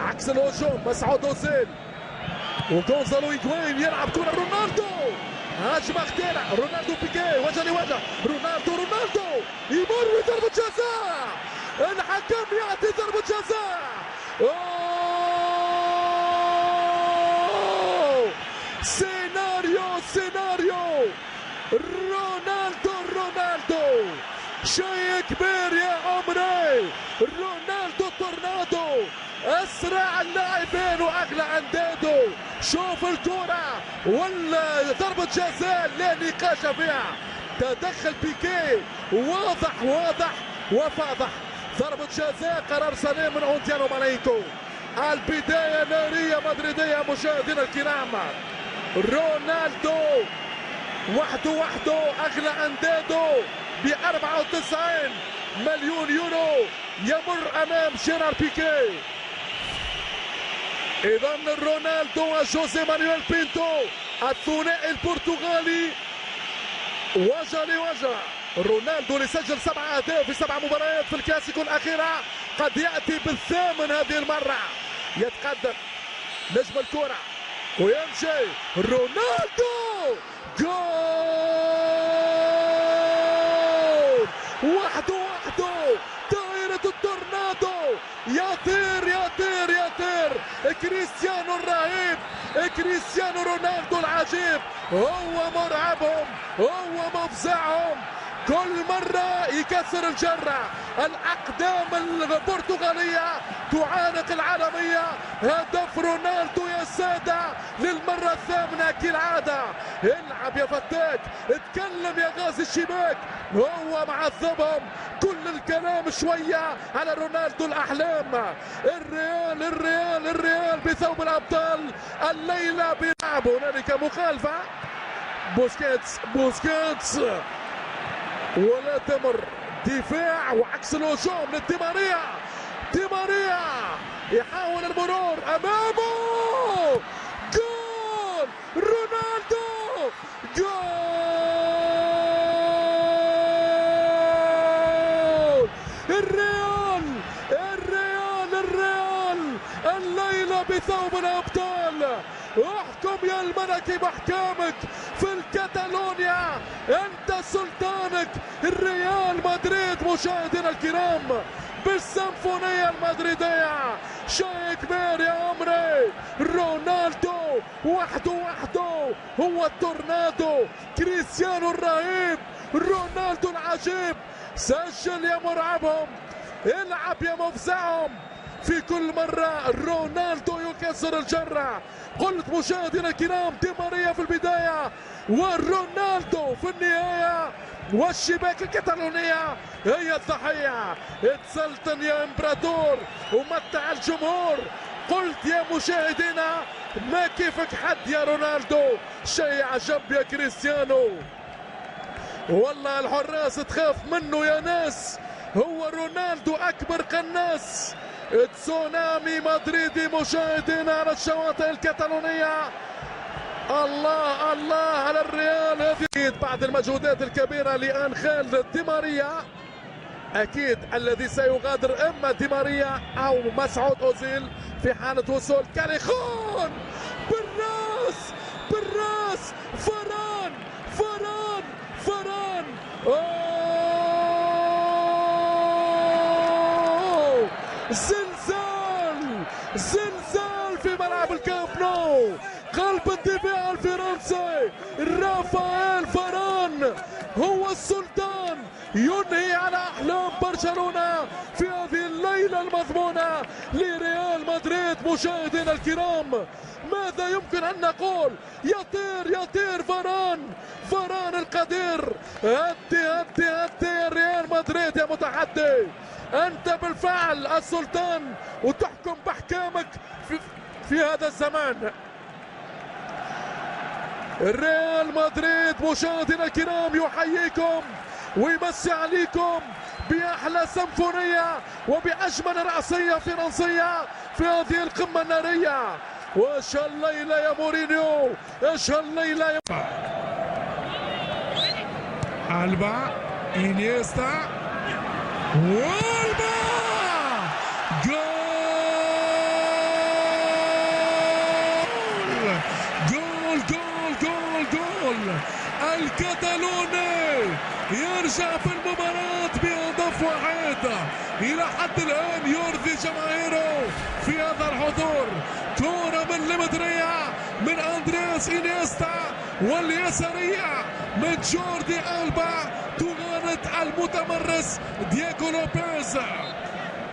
عكس الهجوم مسعود اوزيل وغونزالو هيغوين يلعب كرة رونالدو، هجمة خطيرة، رونالدو بيكي وجه لوجه، رونالدو يمر ضربة جزاء، الحكم يعطي ضربة جزاء. أوه! سيناريو رونالدو شيء كبير يا عمري، رونالدو تورنادو اسرع اللاعبين واغلى انداده. شوف الكرة ولا ضربة جزاء لا نقاش فيها، تدخل بيكي واضح وفاضح، ضربة جزاء قرار سليم من اونتيانو مالينكو. البداية نارية مدريدية مشاهدينا الكرام، رونالدو وحده اغلى انداده ب 94 مليون يورو يمر امام جيرار بيكي. اذا رونالدو وجوزي مانويل بينتو الثنائي البرتغالي وجه لوجه. رونالدو اللي سجل 7 اهداف في 7 مباريات في الكلاسيكو الاخيره قد ياتي بالثامن هذه المره. يتقدم نجم الكره ويمشي رونالدو، جول وحده طائرة التورنادو، يطير كريستيانو الرهيب، كريستيانو رونالدو العجيب، هو مرعبهم، هو مفزعهم، كل مرة يكسر الجرة. الأقدام البرتغالية تعانق العالمية. هدف رونالدو يا سادة للمرة الثامنة كالعادة. العب يا فتاك، اتكلم يا غازي الشباك، هو معذبهم. كل الكلام شوية على رونالدو الأحلام. الريال بثوب الأبطال الليلة بيلعب. هنالك مخالفة، بوسكيتس ولا تمر، دفاع وعكس الهجوم لدي ماريا يحاول المرور امامه، جول رونالدو، جول الريال الليلة بثوب الأبطال. احكم يا الملكي باحكامك في الكتالونيا، انت سلطانك. الريال مدريد مشاهدينا الكرام بالسيمفونية المدريدية، شيء كبير يا عمري. رونالدو وحده هو التورنادو، كريستيانو الرهيب، رونالدو العجيب. سجل يا مرعبهم، العب يا مفزعهم. في كل مرة رونالدو يكسر الجرة. قلت مشاهدينا الكرام دي ماريا في البداية ورونالدو في النهاية، والشباك الكتالونية هي الضحية. اتسلطن يا امبراطور ومتع الجمهور. قلت يا مشاهدينا ما كيفك حد يا رونالدو، شيء عجب يا كريستيانو. والله الحراس تخاف منه يا ناس، هو رونالدو أكبر قناص. تسونامي مدريدي مشاهدينا على الشواطئ الكتالونية. الله على الريال. هذه بعد المجهودات الكبيرة لأنخيل دي ماريا، أكيد الذي سيغادر إما دي ماريا أو مسعود أوزيل في حالة وصول كاليخون. بالراس فران أوه! زلزال في ملعب الكامب نو. قلب الدفاع الفرنسي رافائيل فاران هو السلطان، ينهي على احلام برشلونة في هذه الليلة المضمونة لريال مدريد. مشاهدينا الكرام ماذا يمكن ان نقول؟ يطير فاران القدير. هدي يا ريال مدريد يا متحدي، انت بالفعل السلطان وتحكم باحكامك في هذا الزمان. ريال مدريد مشاهدينا الكرام يحييكم ويمسي عليكم بأحلى سيمفونية وبأجمل رأسية فرنسية في هذه القمة النارية. واش الليلة يا مورينيو، ايش الليلة يا ألبا، إنيستا، والبا، جول الكتالوني يرجع في المباراة بهدف واحد إلى حد الآن يرضي جماهيره في هذا الحضور. كرة من لمدريا من أندرياس إنيستا، واليسارية من جوردي ألبا تغالط المتمرس دييغو لوبيز.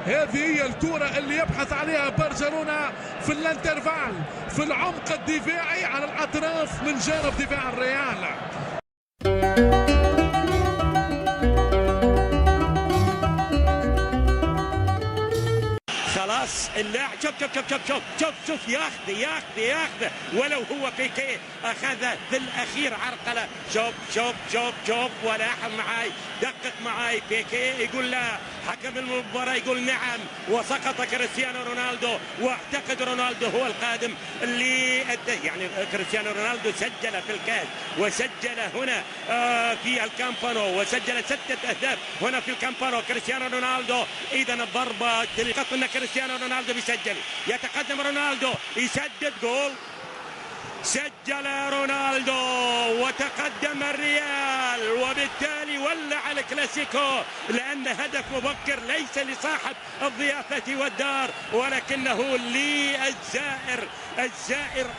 هذه هي الكرة اللي يبحث عليها برشلونة في الانترفال، في العمق الدفاعي على الأطراف من جانب دفاع الريال. خلاص اللاعب شوف ياخذه ولو هو بيكيه اخذ في الاخير عرقله. شوف ولاحظ معاي، دقق معاي. بيكيه يقول لا، حكم المباراة يقول نعم، وسقط كريستيانو رونالدو. واعتقد رونالدو هو القادم اللي يعني كريستيانو رونالدو سجل في الكاس وسجل هنا في الكامبانو، وسجل 6 أهداف هنا في الكامبانو كريستيانو رونالدو. اذا الضربة تلقط ان كريستيانو رونالدو بيسجل، يتقدم رونالدو، يسدد جول، سجل رونالدو وتقدم الريال، وبالتالي ولع الكلاسيكو، لأن هدف مبكر ليس لصاحب الضيافة والدار ولكنه للزائر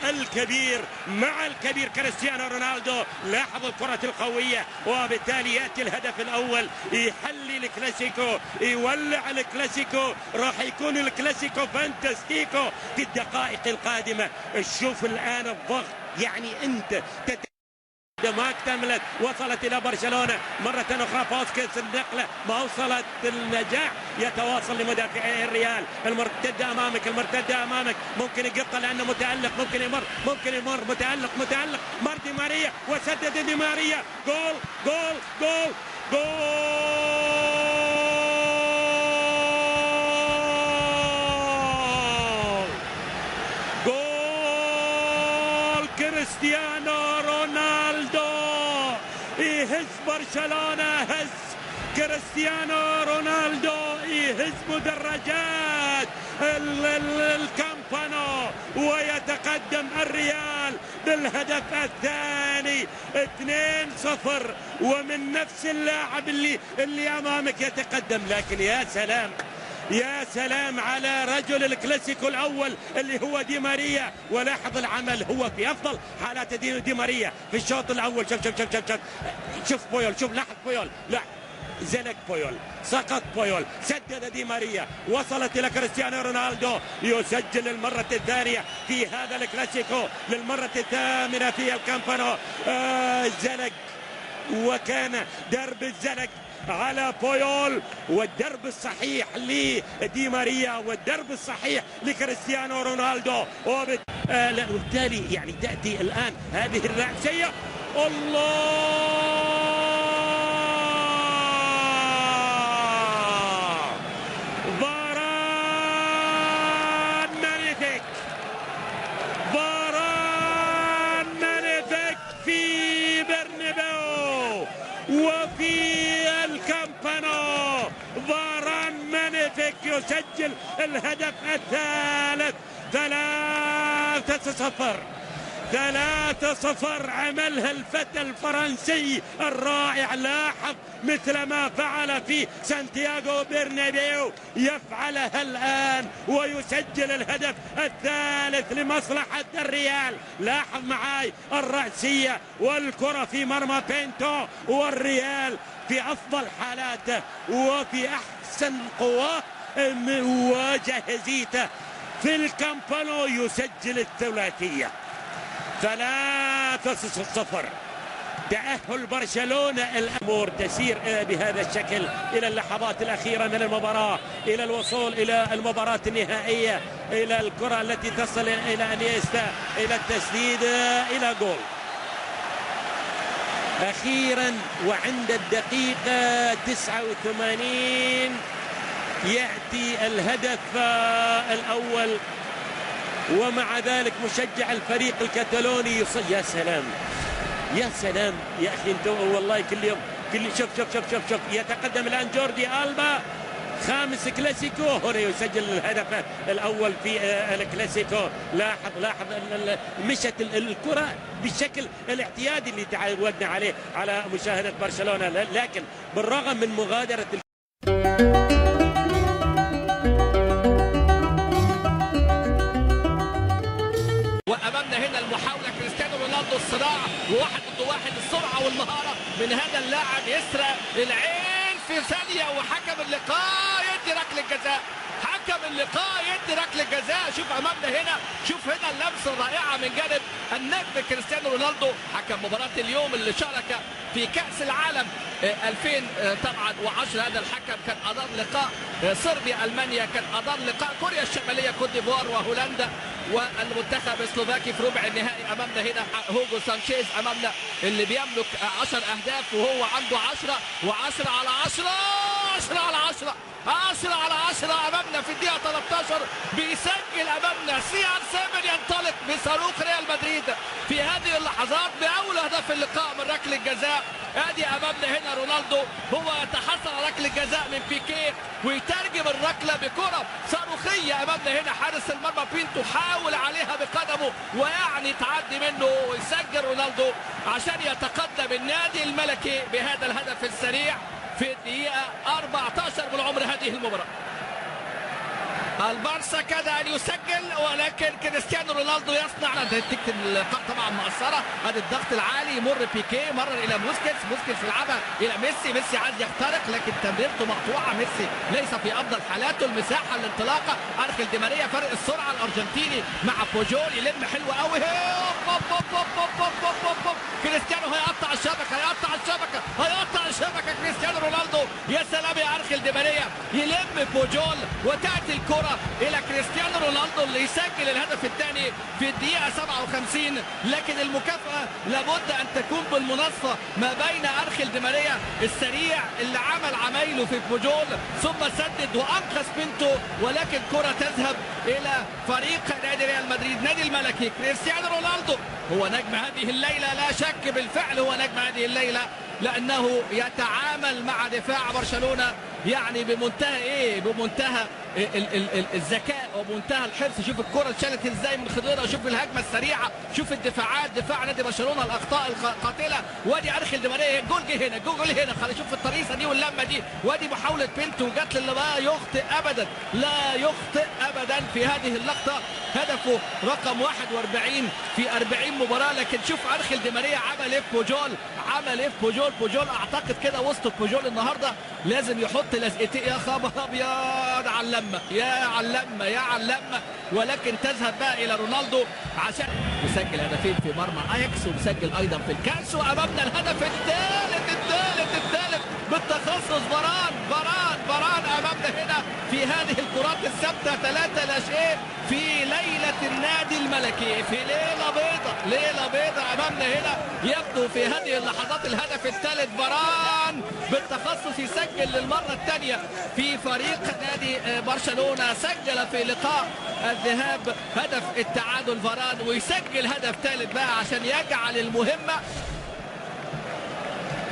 الكبير مع الكبير كريستيانو رونالدو. لاحظوا الكرة القوية، وبالتالي يأتي الهدف الأول يحلي الكلاسيكو، يولع الكلاسيكو. راح يكون الكلاسيكو فانتستيكو في الدقائق القادمة. شوف الآن الضغط، يعني أنت ما اكتملت، وصلت إلى برشلونة مرة أخرى. بوسكيتس النقلة ما وصلت النجاح، يتواصل لمدافعي الريال. المرتدة أمامك، ممكن يقطع لأنه متألق، ممكن يمر متألق مر دي ماريا وسدد دي ماريا. جول كريستيانو رونالدو يهز برشلونة، هز كريستيانو رونالدو يهز مدرجات الكامبانو، ويتقدم الريال بالهدف الثاني 2-0 ومن نفس اللاعب اللي امامك يتقدم. لكن يا سلام على رجل الكلاسيكو الأول اللي هو دي ماريا. ولاحظ العمل، هو في أفضل حالات دي ماريا في الشوط الأول. شوف بويول، لاحظ بويول، لا زلق بويول، سقط بويول، سدد دي ماريا، وصلت إلى كريستيانو رونالدو، يسجل للمرة الثانية في هذا الكلاسيكو، للمرة الثامنة في الكامبانو. زلق، وكان درب الزلق على بويول، والدرب الصحيح لدي ماريا والدرب الصحيح لكريستيانو رونالدو. وبالتالي يعني تأتي الآن هذه الرأسية. الله، فاران مانيفيك في برنابيو وفي الكامبانو. فاران مانيفيك يسجل الهدف الثالث. 3-0 عملها الفتى الفرنسي الرائع. لاحظ مثل ما فعل في سانتياغو برنابيو يفعلها الآن، ويسجل الهدف الثالث لمصلحة الريال. لاحظ معاي الرأسية والكرة في مرمى بينتو، والريال في أفضل حالاته وفي أحسن قواه وجاهزيته في الكامبانو يسجل الثلاثية. 3-0 تأهل برشلونة. الأمور تسير بهذا الشكل إلى اللحظات الأخيرة من المباراة، إلى الوصول إلى المباراة النهائية، إلى الكرة التي تصل إلى انيستا، إلى التسديد، إلى جول. أخيرا وعند الدقيقة 89 يأتي الهدف الأول، ومع ذلك مشجع الفريق الكتالوني يا سلام يا أخي، انت والله كل يوم شوف يتقدم الآن جوردي ألبا خامس كلاسيكو، هنا يسجل الهدف الأول في الكلاسيكو. لاحظ مشت الكرة بالشكل الاعتيادي اللي تعودنا عليه على مشاهدة برشلونة، لكن بالرغم من مغادرة وامامنا هنا المحاوله كريستيانو رونالدو، الصراع وواحد ضد واحد، السرعه والمهاره من هذا اللاعب يسرق العين في ثانيه، وحكم اللقاء يدي ركله جزاء. حكم اللقاء يدي ركله جزاء. شوف امامنا هنا، شوف هنا اللمسه الرائعه من جانب النجم كريستيانو رونالدو، حكم مباراه اليوم اللي شارك في كاس العالم 2010. هذا الحكم كان ادار لقاء صربيا المانيا، كان ادار لقاء كوريا الشماليه كوت ديفوار وهولندا والمنتخب السلوفاكي في ربع النهائي. امامنا هنا هوجو سانشيز، امامنا اللي بيملك 10 اهداف وهو عنده 10 و10 على 10 10 على 10 10 على 10. امامنا في الدقيقه 13 بيسجل امامنا CR7، ينطلق بصاروخ ريال مدريد في هذه اللحظات باول اهداف اللقاء من ركله جزاء. ادي امامنا هنا رونالدو هو يتحصل على ركله جزاء من بيكيه ويترجم الركله بكره صاروخيه. امامنا هنا حارس المرمى بينتو حاول عليها بقدمه ويعني تعدي منه، ويسجل رونالدو عشان يتقدم النادي الملكي بهذا الهدف السريع في الدقيقة 14 من عمر هذه المباراة. البارسا كاد ان يسجل، ولكن كريستيانو رونالدو يصنع تكتب اللقاء طبعا مؤثره. هذا الضغط العالي، يمر بيكيه، مرر الى بوسكيتس يلعبها الى ميسي عايز يخترق لكن تمريرته مقطوعه. ميسي ليس في افضل حالاته، المساحه الانطلاقه، ارخل دي ماريا، فرق السرعه الارجنتيني مع بوجول، يلم حلو قوي. كريستيانو هيقطع الشبكه كريستيانو رونالدو. يا سلام يا ارخل دي ماريا، يلم بوجول وتاتي الكره الى كريستيانو رونالدو اللي يسجل الهدف الثاني في الدقيقه 57. لكن المكافاه لابد ان تكون بالمناصفه ما بين ارخل دي ماريا السريع اللي عمل عمايله في بوجول ثم سدد وانقذ بينتو، ولكن كره تذهب الى فريق نادي ريال مدريد، نادي الملكي. كريستيانو رونالدو هو نجم هذه الليله، لا شك بالفعل هو نجم هذه الليله، لانه يتعامل مع دفاع برشلونه يعني بمنتهى الذكاء ومنتهى الحرص. شوف الكره اتشالت ازاي من خضيره، شوف الهجمه السريعه، شوف الدفاعات، دفاع نادي برشلونه، الاخطاء القاتله. وادي ارخل دي ماريا، الجول جه هنا، الجول هنا، خلينا نشوف الطريقه دي واللمه دي. وادي محاوله بينتو جت للي لا يخطئ ابدا في هذه اللقطه. هدفه رقم 41 في 40 مباراه. لكن شوف ارخل دي ماريا عمل ايه في بوجول اعتقد كده وسط بوجول النهارده لازم يحط لزقتين. يا خبر ابيض على اللمه، يا علمه، ولكن تذهب بقى الى رونالدو عشان يسجل هدفين في مرمى اياكس ومسجل ايضا في الكاس. وامامنا الهدف الثالث بالتخصص. بران امامنا هنا في هذه الكرات الثابته 3-0 في ليله النادي الملكي، في ليله بيضاء امامنا هنا. يبدو في هذه اللحظات الهدف الثالث، بران بالتخصص يسجل للمره الثانيه في فريق نادي برشلونه. سجل في لقاء الذهاب هدف التعادل فران، ويسجل هدف ثالث بقى عشان يجعل المهمه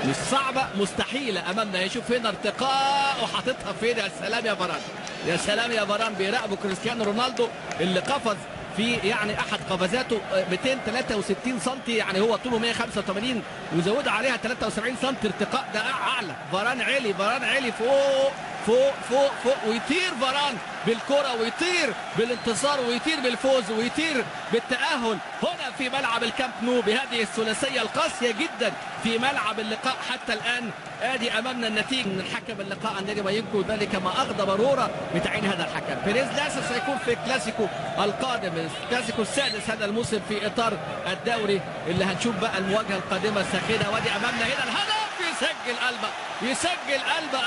مش صعبة، مستحيلة أمامنا. يشوف هنا ارتقاء وحاططها فين. يا سلام يا بران بيراقبوا كريستيانو رونالدو اللي قفز في يعني احد قفزاته 263 سم، يعني هو طوله 185 وزود عليها 73 سم ارتقاء، ده اعلى. بران عالي فوق ويطير بران بالكرة، ويطير بالانتصار، ويطير بالفوز، ويطير بالتأهل هنا في ملعب الكامب نو بهذه الثلاثية القاسية جدا في ملعب اللقاء حتى الآن. ادي امامنا النتيجة من حكم اللقاء اندري ماينكو، ذلك ما اغضب رورا بتعيين هذا الحكم. بيريز للاسف سيكون في الكلاسيكو القادم، الكلاسيكو السادس هذا الموسم في اطار الدوري اللي هنشوف بقى المواجهة القادمة الساخنة. وادي امامنا هنا الهدف، يسجل ألبا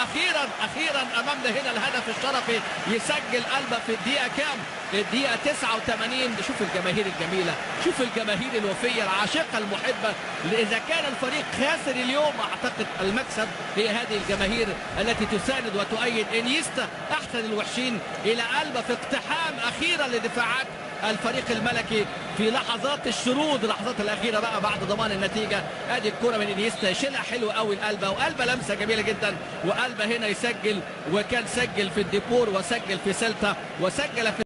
أخيرا أمامنا هنا الهدف الشرفي. يسجل ألبا في الدقيقة كام؟ الدقيقة 89. شوف الجماهير الجميلة، شوف الجماهير الوفية العاشقة المحبة. إذا كان الفريق خاسر اليوم أعتقد المكسب هي هذه الجماهير التي تساند وتؤيد. إنيستا أحسن الوحشين إلى ألبا في اقتحام أخيرا لدفاعات الفريق الملكي في لحظات الشرود، اللحظات الاخيره بقى بعد ضمان النتيجه. ادي الكره من انيستا يشيلها حلو قوي القلبه، وقلبه لمسه جميله جدا، وقلبه هنا يسجل، وكان سجل في الديبور وسجل في سيلتا وسجل في